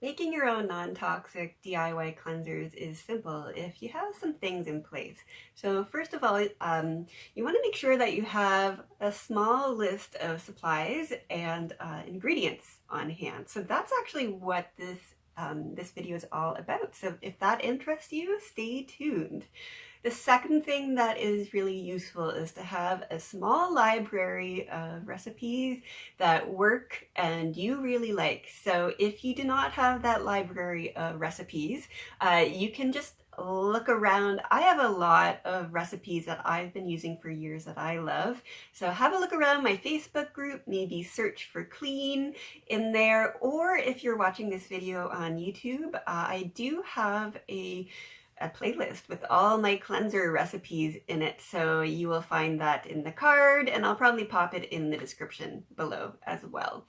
Making your own non-toxic DIY cleansers is simple if you have some things in place. So first of all, you want to make sure that you have a small list of supplies and ingredients on hand. So that's actually what this video is all about. So if that interests you, stay tuned. The second thing that is really useful is to have a small library of recipes that work and you really like. So if you do not have that library of recipes, you can just look around. I have a lot of recipes that I've been using for years that I love. So have a look around my Facebook group, maybe search for clean in there, or if you're watching this video on YouTube, I do have a playlist with all my cleanser recipes in it. So you will find that in the card, and I'll probably pop it in the description below as well.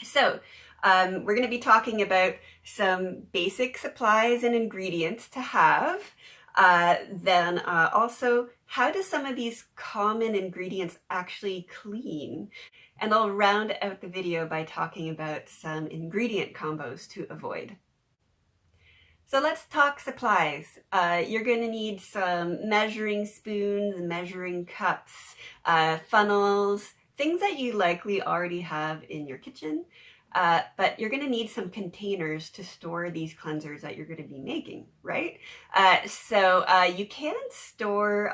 So we're going to be talking about some basic supplies and ingredients to have. Then also, how do some of these common ingredients actually clean? And I'll round out the video by talking about some ingredient combos to avoid. So let's talk supplies. You're going to need some measuring spoons, measuring cups, funnels, things that you likely already have in your kitchen. But you're going to need some containers to store these cleansers that you're going to be making, right? So you can store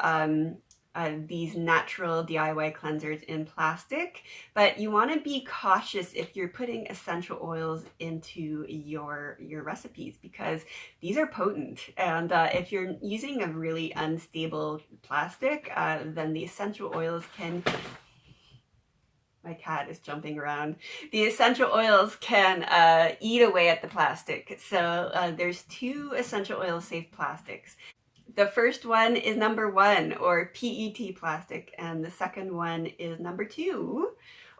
these natural DIY cleansers in plastic, but you want to be cautious if you're putting essential oils into your recipes, because these are potent, and if you're using a really unstable plastic, then the essential oils can... My cat is jumping around. The essential oils can eat away at the plastic. So there's two essential oil safe plastics. The first one is number 1, or PET plastic, and the second one is number 2,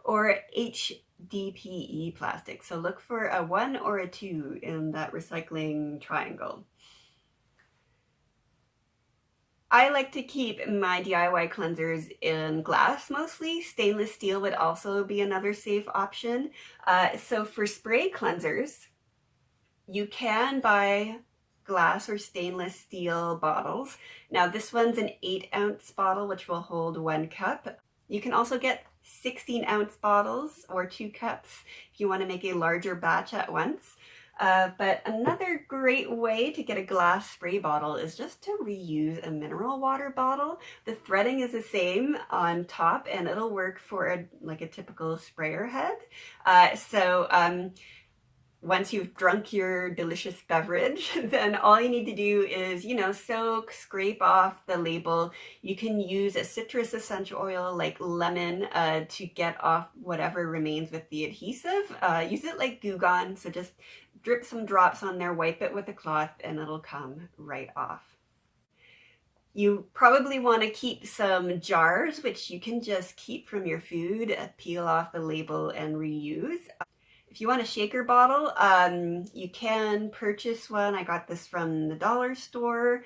or HDPE plastic. So look for a 1 or a 2 in that recycling triangle. I like to keep my DIY cleansers in glass mostly. Stainless steel would also be another safe option. So for spray cleansers, you can buy glass or stainless steel bottles. Now this one's an 8-ounce bottle, which will hold 1 cup. You can also get 16-ounce bottles or 2 cups if you want to make a larger batch at once. But another great way to get a glass spray bottle is just to reuse a mineral water bottle. The threading is the same on top, and it'll work for like a typical sprayer head. Once you've drunk your delicious beverage, then all you need to do is, soak, scrape off the label. You can use a citrus essential oil like lemon to get off whatever remains with the adhesive. Use it like Goo Gone, so just drip some drops on there, wipe it with a cloth, and it'll come right off. You probably want to keep some jars, which you can just keep from your food, peel off the label and reuse. If you want a shaker bottle, you can purchase one. I got this from the dollar store.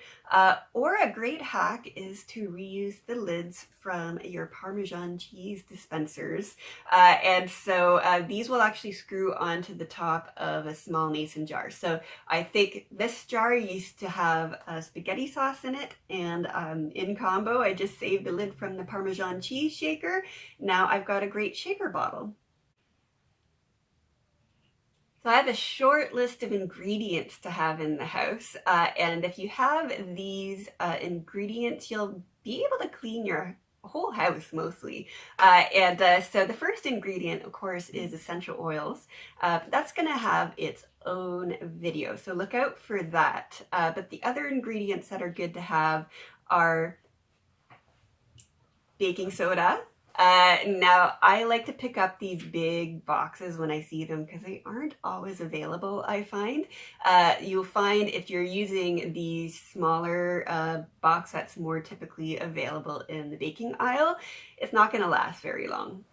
Or a great hack is to reuse the lids from your Parmesan cheese dispensers. And so these will actually screw onto the top of a small mason jar. So I think this jar used to have spaghetti sauce in it, and in combo, I just saved the lid from the Parmesan cheese shaker. Now I've got a great shaker bottle. So I have a short list of ingredients to have in the house, and if you have these ingredients, you'll be able to clean your whole house mostly. So the first ingredient, of course, is essential oils. That's going to have its own video, so look out for that. But the other ingredients that are good to have are baking soda. Now, I like to pick up these big boxes when I see them because they aren't always available, I find. You'll find if you're using the smaller box that's more typically available in the baking aisle, it's not going to last very long.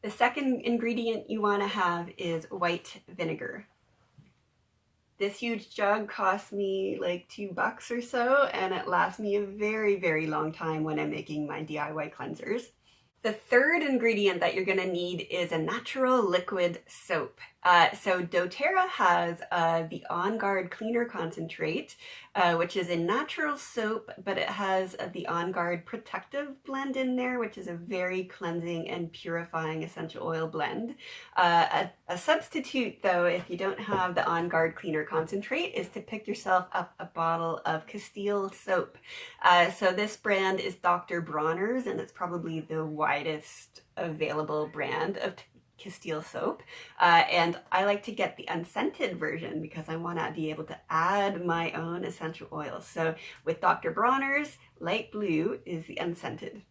The second ingredient you want to have is white vinegar. This huge jug cost me like $2 or so, and it lasts me a very, very long time when I'm making my DIY cleansers. The third ingredient that you're going to need is a natural liquid soap. So doTERRA has the On Guard Cleaner Concentrate, which is a natural soap, but it has the On Guard Protective blend in there, which is a very cleansing and purifying essential oil blend. A substitute, though, if you don't have the On Guard Cleaner Concentrate, is to pick yourself up a bottle of Castile soap. So this brand is Dr. Bronner's, and it's probably the widest available brand of Castile soap, and I like to get the unscented version because I want to be able to add my own essential oils. So with Dr. Bronner's, light blue is the unscented.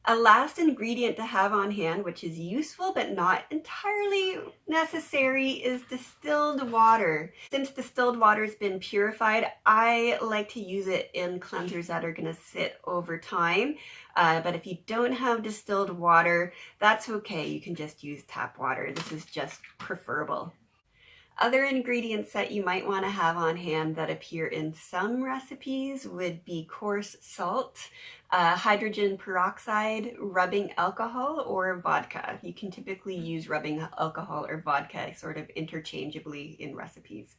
A last ingredient to have on hand, which is useful but not entirely necessary, is distilled water. Since distilled water has been purified, I like to use it in cleansers that are going to sit over time. But if you don't have distilled water, that's okay. You can just use tap water. This is just preferable. Other ingredients that you might want to have on hand that appear in some recipes would be coarse salt, hydrogen peroxide, rubbing alcohol, or vodka. You can typically use rubbing alcohol or vodka sort of interchangeably in recipes.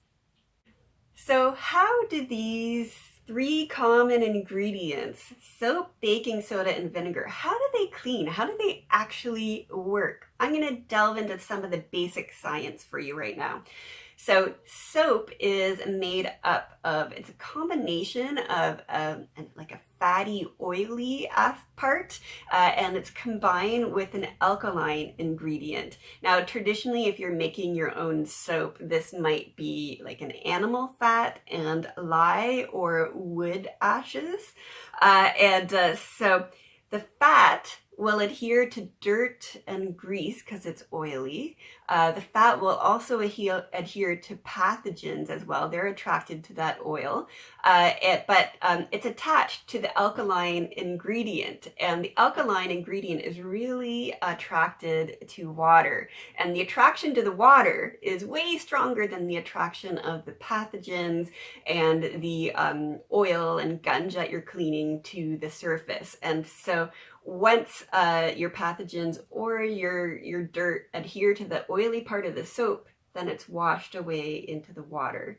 So how do these three common ingredients, soap, baking soda, and vinegar, how do they clean? How do they actually work? I'm going to delve into some of the basic science for you right now. So soap is made up of, it's a combination of like a fatty, oily part, and it's combined with an alkaline ingredient. Now, traditionally, if you're making your own soap, this might be like an animal fat and lye or wood ashes. So the fat will adhere to dirt and grease because it's oily. The fat will also adhere to pathogens as well. They're attracted to that oil, but it's attached to the alkaline ingredient, and the alkaline ingredient is really attracted to water, and the attraction to the water is way stronger than the attraction of the pathogens and the oil and gunge that you're cleaning to the surface. And so once your pathogens or your dirt adhere to the oily part of the soap, then it's washed away into the water.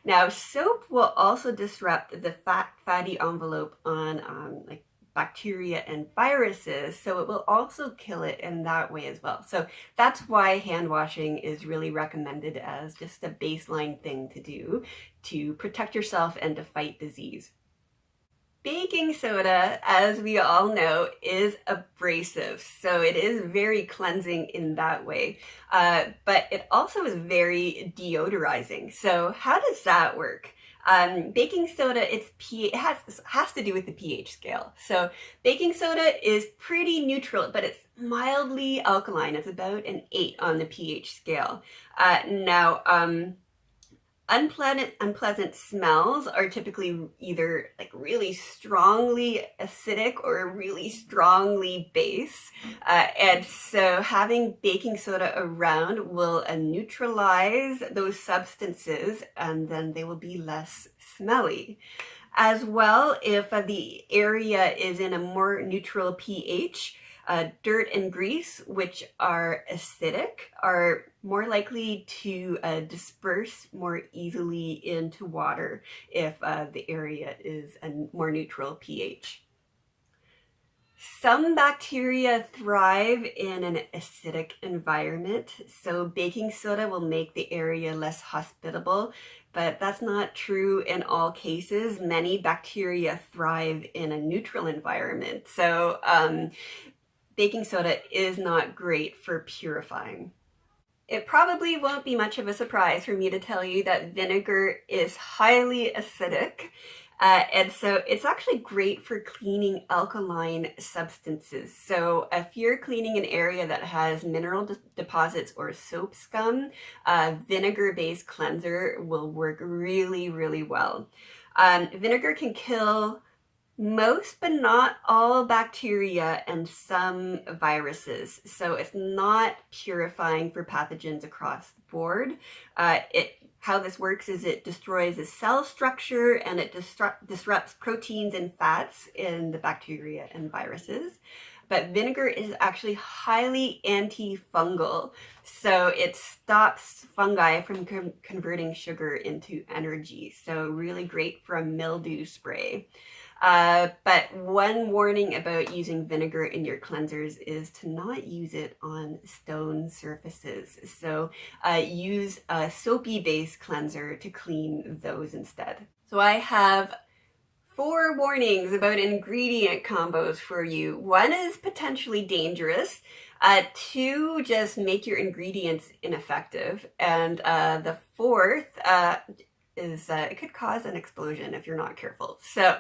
Now, soap will also disrupt the fatty envelope on like bacteria and viruses, so it will also kill it in that way as well. So that's why hand washing is really recommended as just a baseline thing to do to protect yourself and to fight disease. Baking soda, as we all know, is abrasive, so it is very cleansing in that way, but it also is very deodorizing. So how does that work? Baking soda, it has to do with the pH scale. So baking soda is pretty neutral, but it's mildly alkaline. It's about an 8 on the pH scale. Unpleasant smells are typically either like really strongly acidic or really strongly base. And so having baking soda around will neutralize those substances, and then they will be less smelly. As well, if the area is in a more neutral pH, dirt and grease, which are acidic, are more likely to disperse more easily into water if the area is a more neutral pH. Some bacteria thrive in an acidic environment, so baking soda will make the area less hospitable, but that's not true in all cases. Many bacteria thrive in a neutral environment, so baking soda is not great for purifying. It probably won't be much of a surprise for me to tell you that vinegar is highly acidic, and so it's actually great for cleaning alkaline substances. So if you're cleaning an area that has mineral deposits or soap scum, vinegar-based cleanser will work really, really well. Vinegar can kill most but not all bacteria and some viruses, so it's not purifying for pathogens across the board. How this works is it destroys the cell structure and it disrupts proteins and fats in the bacteria and viruses. but vinegar is actually highly antifungal. So it stops fungi from converting sugar into energy. So really great for a mildew spray. But one warning about using vinegar in your cleansers is to not use it on stone surfaces. So use a soapy based cleanser to clean those instead. So I have 4 warnings about ingredient combos for you. 1 is potentially dangerous. 2 just make your ingredients ineffective. And the 4th is it could cause an explosion if you're not careful. So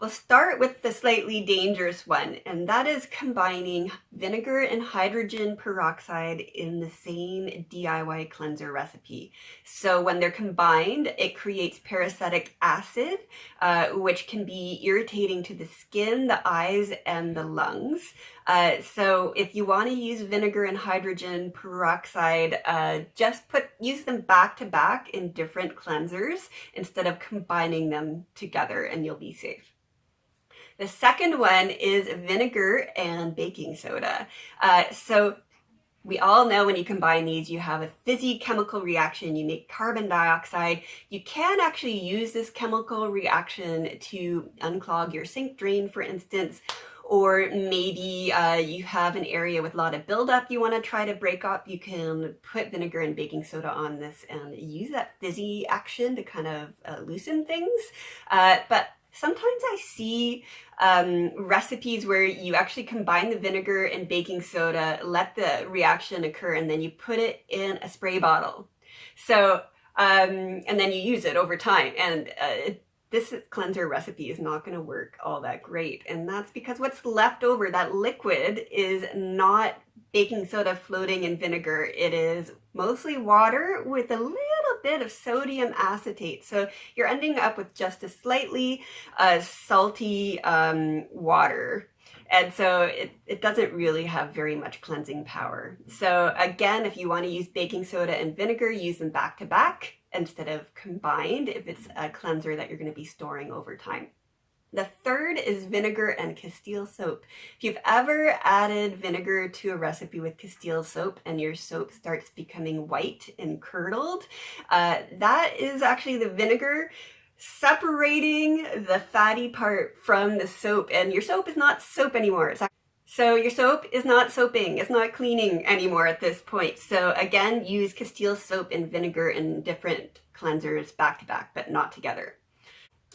we'll start with the slightly dangerous one, and that is combining vinegar and hydrogen peroxide in the same DIY cleanser recipe. So when they're combined, it creates peracetic acid, which can be irritating to the skin, the eyes, and the lungs. So if you want to use vinegar and hydrogen peroxide, just use them back to back in different cleansers instead of combining them together, and you'll be safe. The second one is vinegar and baking soda. So we all know when you combine these, you have a fizzy chemical reaction, you make carbon dioxide. You can actually use this chemical reaction to unclog your sink drain, for instance, or maybe you have an area with a lot of buildup you want to try to break up. You can put vinegar and baking soda on this and use that fizzy action to kind of loosen things. But sometimes I see recipes where you actually combine the vinegar and baking soda, let the reaction occur, and then you put it in a spray bottle. So, and then you use it over time. And this cleanser recipe is not going to work all that great. And that's because what's left over, that liquid, is not baking soda floating in vinegar. It is mostly water with a little bit of sodium acetate. So you're ending up with just a slightly salty water. And so it doesn't really have very much cleansing power. So again, if you want to use baking soda and vinegar, use them back to back instead of combined if it's a cleanser that you're going to be storing over time. The third is vinegar and Castile soap. If you've ever added vinegar to a recipe with Castile soap and your soap starts becoming white and curdled, that is actually the vinegar separating the fatty part from the soap, and your soap is not soap anymore. So your soap is not soaping, it's not cleaning anymore at this point. So again, use Castile soap and vinegar in different cleansers back to back, but not together.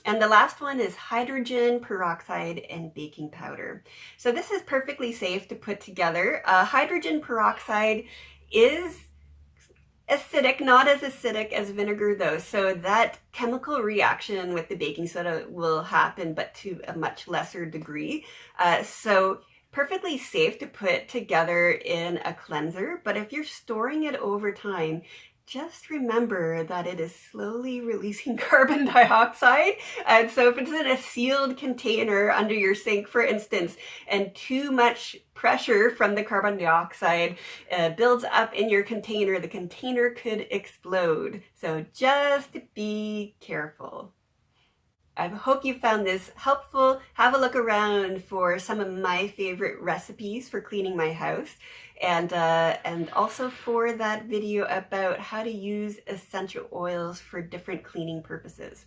And the last one is hydrogen peroxide and baking powder. So this is perfectly safe to put together. Hydrogen peroxide is acidic, not as acidic as vinegar though. So that chemical reaction with the baking soda will happen, but to a much lesser degree. So perfectly safe to put together in a cleanser, but if you're storing it over time, just remember that it is slowly releasing carbon dioxide. And so if it's in a sealed container under your sink, for instance, and too much pressure from the carbon dioxide builds up in your container, the container could explode. So just be careful. I hope you found this helpful. Have a look around for some of my favorite recipes for cleaning my house, and also for that video about how to use essential oils for different cleaning purposes.